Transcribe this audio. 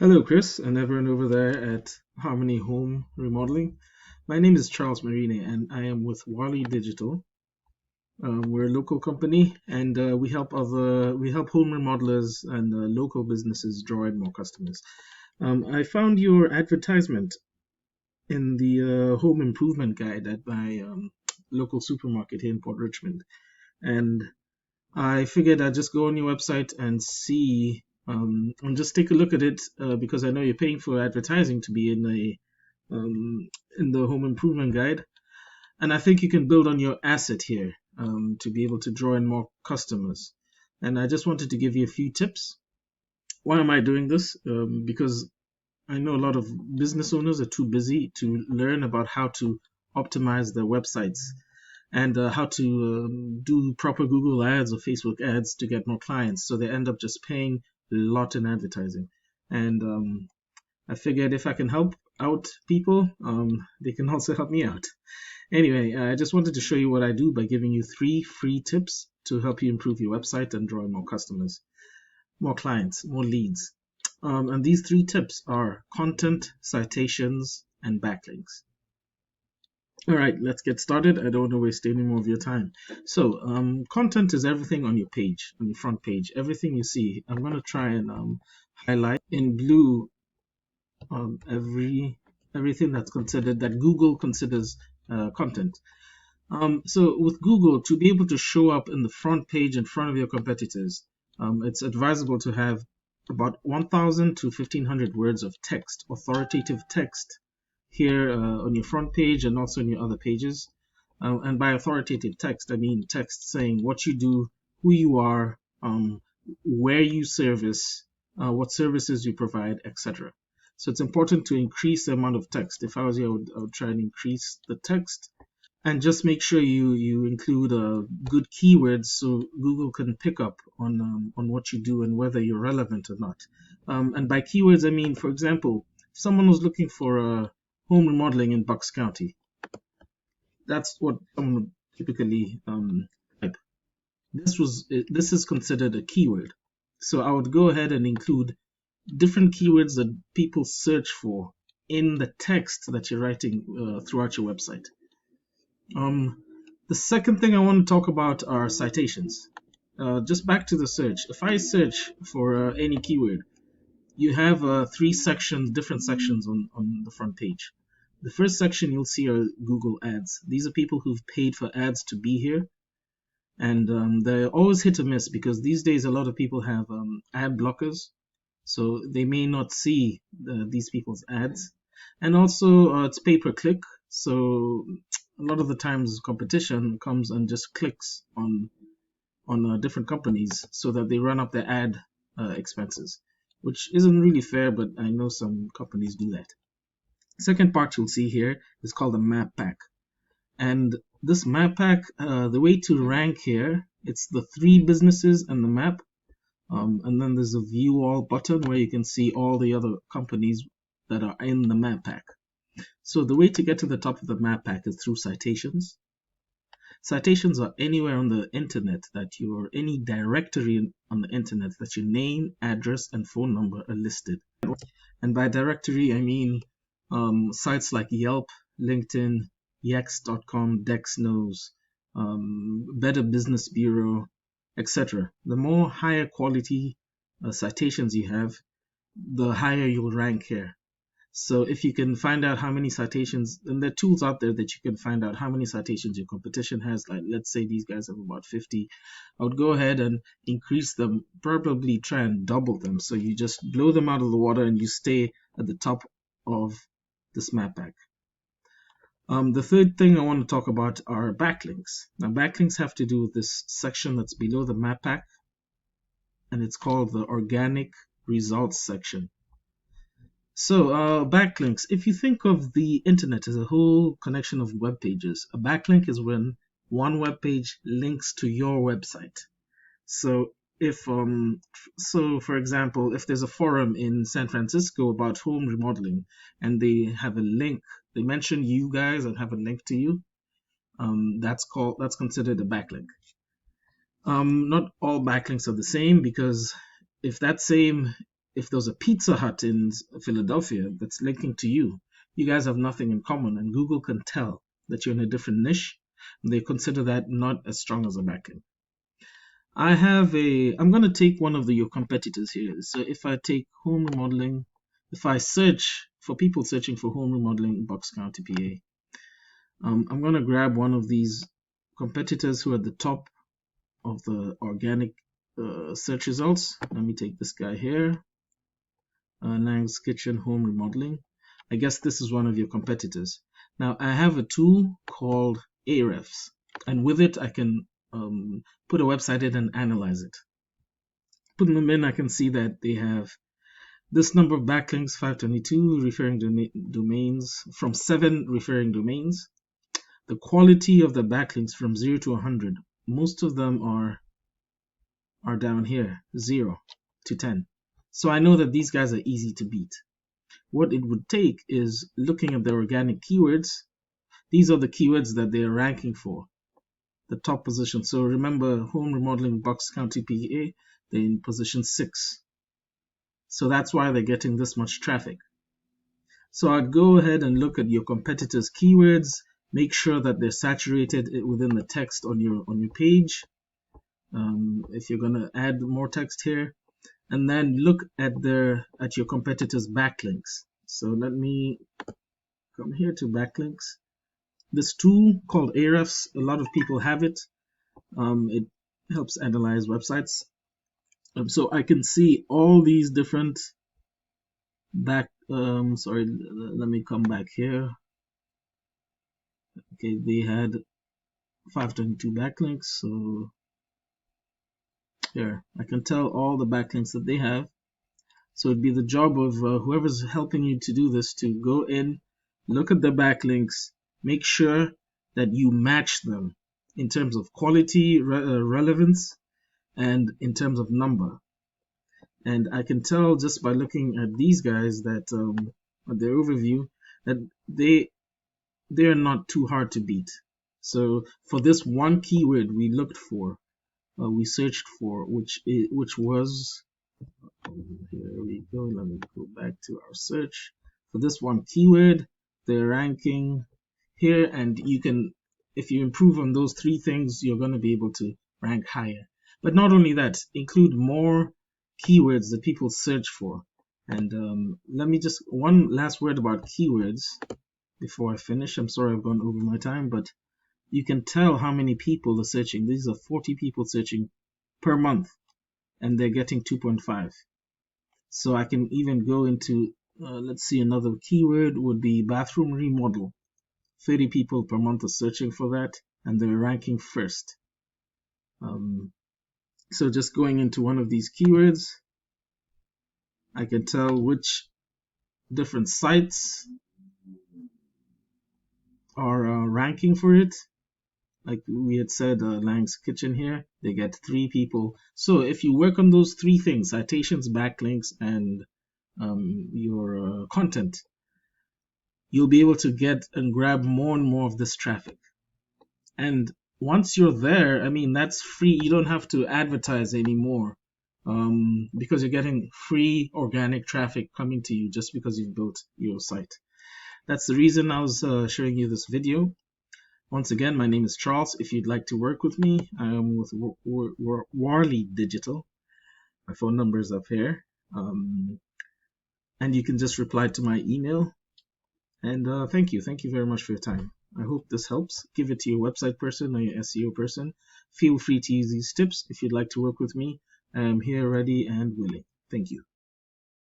Hello, Chris, and everyone over there at Harmony Home Remodeling. My name is Charles Marini, and I am with Wally Digital. We're a local company, and we help home remodelers and local businesses draw in more customers. I found your advertisement in the home improvement guide at my local supermarket here in Port Richmond, and I figured I'd just go on your website and see, and just take a look at it because I know you're paying for advertising to be in the home improvement guide, and I think you can build on your asset here to be able to draw in more customers. And I just wanted to give you a few tips. Why am I doing this? Because I know a lot of business owners are too busy to learn about how to optimize their websites and how to do proper Google ads or Facebook ads to get more clients. So they end up just paying a lot in advertising. And I figured if I can help out people, they can also help me out. Anyway, I just wanted to show you what I do by giving you 3 free tips to help you improve your website and draw in more customers, more clients, more leads. And these 3 tips are content, citations, and backlinks. All right, let's get started. I don't want to waste any more of your time. So, content is everything on your page, on your front page, everything you see. I'm going to try and highlight in blue everything that's considered that Google considers content. So, with Google, to be able to show up in the front page in front of your competitors, it's advisable to have about 1,000 to 1,500 words of text, authoritative text, here on your front page and also on your other pages. And by authoritative text, I mean text saying what you do, who you are, where you service, what services you provide, etc. So it's important to increase the amount of text. If I was you, I would try and increase the text and just make sure you include good keywords so Google can pick up on what you do and whether you're relevant or not. And by keywords, I mean, for example, if someone was looking for home remodeling in Bucks County, that's what someone would typically type. This is considered a keyword. So I would go ahead and include different keywords that people search for in the text that you're writing throughout your website. The second thing I want to talk about are citations. Just back to the search. If I search for any keyword, you have different sections on the front page. The first section you'll see are Google ads. These are people who've paid for ads to be here. And they're always hit or miss because these days a lot of people have ad blockers. So they may not see these people's ads. And also it's pay per click. So a lot of the times competition comes and just clicks on different companies so that they run up their ad expenses, which isn't really fair, but I know some companies do that. Second part you'll see here is called the map pack. And this map pack, the way to rank here, it's the 3 businesses and the map. And then there's a view all button where you can see all the other companies that are in the map pack. So the way to get to the top of the map pack is through citations. Citations are anywhere on the internet any directory on the internet that your name, address, and phone number are listed. And by directory, I mean sites like Yelp, LinkedIn, Yext.com, DexKnows, Better Business Bureau, etc. The more higher quality citations you have, the higher you'll rank here. So if you can find out how many citations, and there are tools out there that you can find out how many citations your competition has, like let's say these guys have about 50, I would go ahead and increase them, probably try and double them. So you just blow them out of the water and you stay at the top of this map pack. The third thing I want to talk about are backlinks. Now backlinks have to do with this section that's below the map pack, and it's called the organic results section. So backlinks, if you think of the internet as a whole connection of web pages, a backlink is when one web page links to your website. So for example, if there's a forum in San Francisco about home remodeling and they have a link, they mention you guys and have a link to you, that's considered a backlink. Not all backlinks are the same, because if that same if there's a Pizza Hut in Philadelphia that's linking to you, you guys have nothing in common, and Google can tell that you're in a different niche. And they consider that not as strong as a backlink. I'm going to take one of your competitors here. So if I take home remodeling, if I search for people searching for home remodeling, Bucks County, PA, I'm going to grab one of these competitors who are at the top of the organic search results. Let me take this guy here, Lang's Kitchen Home Remodeling. I guess this is one of your competitors. Now I have a tool called Ahrefs, and with it I can put a website in and analyze it. Putting them in, I can see that they have this number of backlinks, 522 referring domains from 7 referring domains. The quality of the backlinks from 0 to 100, most of them are down here, 0 to 10. So I know that these guys are easy to beat. What it would take is looking at the organic keywords. These are the keywords that they're ranking for, the top position. So remember, home remodeling, Bucks County, PA, they're in position 6. So that's why they're getting this much traffic. So I'd go ahead and look at your competitors' keywords, make sure that they're saturated within the text on your page. If you're going to add more text here, and then look at your competitors' backlinks. So let me come here to backlinks. This tool called Ahrefs, a lot of people have it. It helps analyze websites. So I can see all these different let me come back here. Okay, they had 522 backlinks, so here I can tell all the backlinks that they have. So it'd be the job of whoever's helping you to do this to go in, look at the backlinks, make sure that you match them in terms of quality, relevance, and in terms of number. And I can tell just by looking at these guys that their overview that they're not too hard to beat. So for this one keyword we we searched for, which was, here we go, let me go back to our search. For this one keyword, they're ranking here, and you can, if you improve on those 3 things, you're going to be able to rank higher. But not only that, include more keywords that people search for. And let me just, one last word about keywords before I finish. I'm sorry I've gone over my time, but you can tell how many people are searching. These are 40 people searching per month, and they're getting 2.5. So I can even go into, let's see, another keyword would be bathroom remodel. 30 people per month are searching for that, and they're ranking first. So just going into one of these keywords, I can tell which different sites are ranking for it. Like we had said, Lang's Kitchen here, they get 3 people. So if you work on those 3 things, citations, backlinks, and your content, you'll be able to get and grab more and more of this traffic. And once you're there, I mean, that's free. You don't have to advertise anymore because you're getting free organic traffic coming to you just because you've built your site. That's the reason I was showing you this video. Once again, my name is Charles. If you'd like to work with me, I am with Warley Digital. My phone number is up here. And you can just reply to my email. And thank you. Thank you very much for your time. I hope this helps. Give it to your website person or your SEO person. Feel free to use these tips. If you'd like to work with me, I am here ready and willing. Thank you.